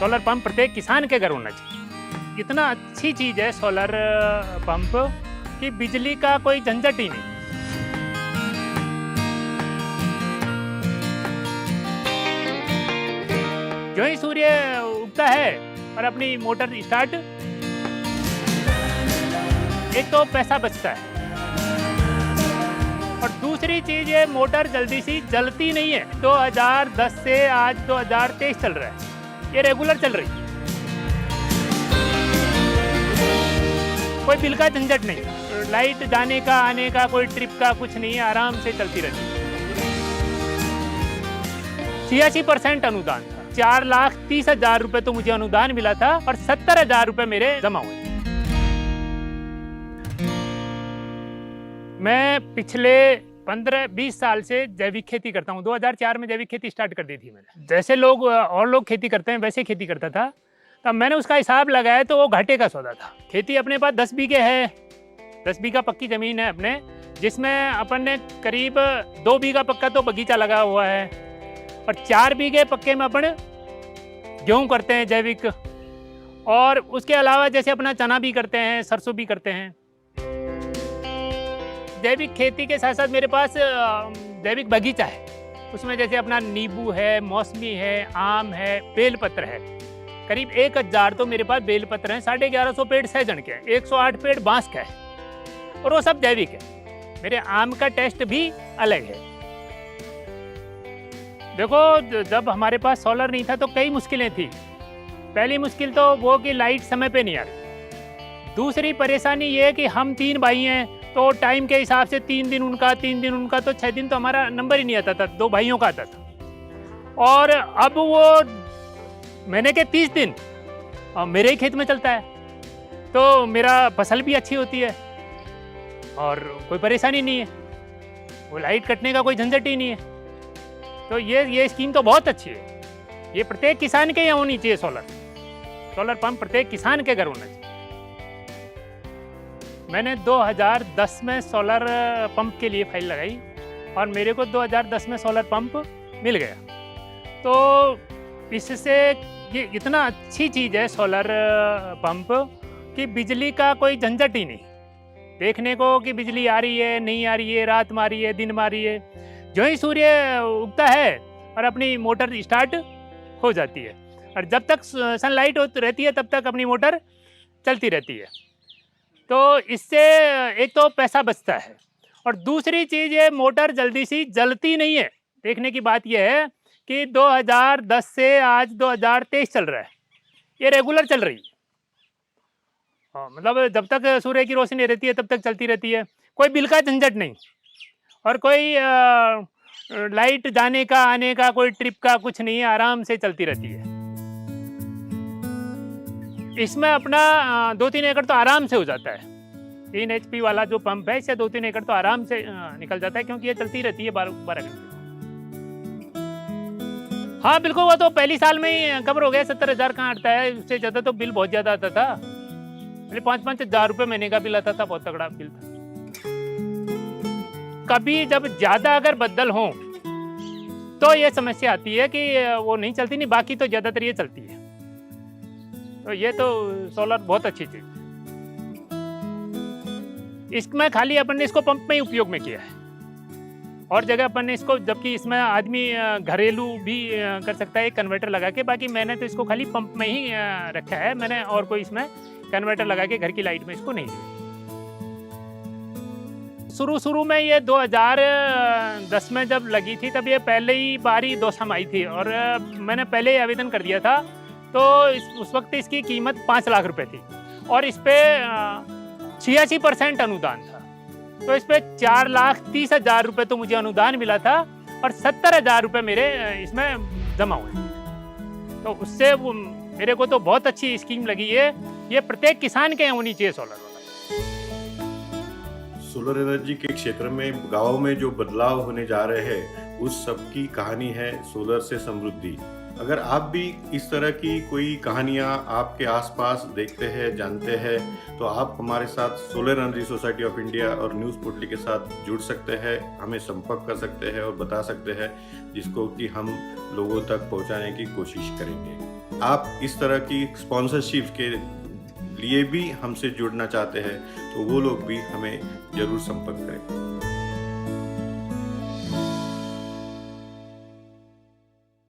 Solar pump प्रत्येक किसान के घर होना चाहिए। इतना अच्छी चीज है सोलर पंप कि बिजली का कोई झंझट ही नहीं। जो ही सूर्य उगता है और अपनी मोटर स्टार्ट, एक तो पैसा बचता है और दूसरी चीज ये मोटर जल्दी सी जलती नहीं है। 2010 से आज 2023 चल रहा है, ये रेगुलर चल रही है, कोई बिल का झंझट नहीं, लाइट जाने का आने का कोई ट्रिप का कुछ नहीं है, आराम से चलती रहती है। 86% अनुदान था, 4,30,000 रुपए तो मुझे अनुदान मिला था और 70,000 रुपए मेरे जमा हुए। मैं पिछले 15-20 साल से जैविक खेती करता हूँ। 2004 में जैविक खेती स्टार्ट कर दी थी मैंने। जैसे लोग और लोग खेती करते हैं वैसे खेती करता था। तब मैंने उसका हिसाब लगाया तो वो घाटे का सौदा था। खेती अपने पास 10 बीघे है, 10 बीघा पक्की ज़मीन है अपने, जिसमें अपन ने करीब 2 बीघा पक्का तो बगीचा लगा हुआ है और 4 बीघे पक्के में अपन गेहूँ करते हैं जैविक, और उसके अलावा जैसे अपना चना भी करते हैं, सरसों भी करते हैं। जैविक खेती के साथ साथ मेरे पास जैविक बगीचा है, उसमें जैसे अपना नींबू है, मौसमी है, आम है, बेलपत्र है। करीब 1,000 तो मेरे पास बेलपत्र हैं, 1150 पेड़ सहजन के हैं, 108 पेड़ बांस का है और वो सब जैविक है। मेरे आम का टेस्ट भी अलग है। देखो, जब हमारे पास सोलर नहीं था तो कई मुश्किलें थी। पहली मुश्किल तो वो कि लाइट समय पे नहीं आ रही। दूसरी परेशानी ये है कि हम 3 भाई हैं तो टाइम के हिसाब से 3 दिन उनका, 3 दिन उनका, तो 6 दिन तो हमारा नंबर ही नहीं आता था, 2 भाइयों का आता था। और अब वो महीने के 30 दिन मेरे ही खेत में चलता है, तो मेरा फसल भी अच्छी होती है और कोई परेशानी नहीं है, वो लाइट कटने का कोई झंझट ही नहीं है। तो ये स्कीम तो बहुत अच्छी है। ये प्रत्येक किसान के यहाँ होनी चाहिए। सोलर पंप प्रत्येक किसान के घर होना चाहिए। मैंने 2010 में सोलर पंप के लिए फाइल लगाई और मेरे को 2010 में सोलर पंप मिल गया। तो इससे ये इतना अच्छी चीज़ है सोलर पंप कि बिजली का कोई झंझट ही नहीं। देखने को कि बिजली आ रही है, नहीं आ रही है, रात में आ रही है, दिन में आ रही है। जो ही सूर्य उगता है और अपनी मोटर स्टार्ट हो जाती है और जब तक सनलाइट रहती है तब तक अपनी मोटर चलती रहती है। तो इससे एक तो पैसा बचता है और दूसरी चीज़ ये मोटर जल्दी सी जलती नहीं है। देखने की बात यह है कि 2010 से आज 2023 चल रहा है, ये रेगुलर चल रही है। मतलब जब तक सूर्य की रोशनी रहती है तब तक चलती रहती है, कोई बिल का झंझट नहीं और कोई लाइट जाने का आने का कोई ट्रिप का कुछ नहीं है, आराम से चलती रहती है। इसमें अपना 2-3 एकड़ तो आराम से हो जाता है। 3 HP वाला जो पंप है इससे 2-3 एकड़ तो आराम से निकल जाता है, क्योंकि ये चलती रहती है 12 घंटे। हाँ बिल्कुल, वो तो पहली साल में ही कवर हो गया। 70,000 कहाँ आता है, उससे ज़्यादा तो बिल बहुत ज़्यादा आता था। 5-5 हज़ार रुपये महीने का बिल आता था, बहुत तगड़ा बिल था। कभी जब ज़्यादा अगर बदल हो तो ये समस्या आती है कि वो नहीं चलती, नहीं बाकी तो ज़्यादातर ये चलती है। तो ये तो सोलर बहुत अच्छी चीज़ है। इसमें खाली अपन ने इसको पंप में ही उपयोग में किया है और जगह अपन ने इसको, जबकि इसमें आदमी घरेलू भी कर सकता है कन्वर्टर लगा के, बाकी मैंने तो इसको खाली पंप में ही रखा है। मैंने और कोई इसमें कन्वर्टर लगा के घर की लाइट में इसको नहीं दिया। शुरू में ये 2010 में जब लगी थी तब ये पहले ही बारी 2 आई थी और मैंने पहले ही आवेदन कर दिया था। तो उस वक्त इसकी कीमत 5 लाख रुपए थी और इस पे 86% अनुदान था। तो इस पे 4,30,000 रुपए तो मुझे अनुदान मिला था और 70,000 रुपए मेरे इसमें जमा हुए। तो उससे वो मेरे को तो बहुत अच्छी स्कीम लगी है। ये प्रत्येक किसान के यहाँ होनी चाहिए सोलर वाला। सोलर एनर्जी के क्षेत्र में गाँव में जो बदलाव होने जा रहे हैं उस सब की कहानी है सोलर से समृद्धि। अगर आप भी इस तरह की कोई कहानियाँ आपके आसपास देखते हैं, जानते हैं, तो आप हमारे साथ solar energy society of India और न्यूज़ पोर्टली के साथ जुड़ सकते हैं, हमें संपर्क कर सकते हैं और बता सकते हैं, जिसको कि हम लोगों तक पहुंचाने की कोशिश करेंगे। आप इस तरह की स्पॉन्सरशिप के लिए भी हमसे जुड़ना चाहते हैं तो वो लोग भी हमें ज़रूर संपर्क करें।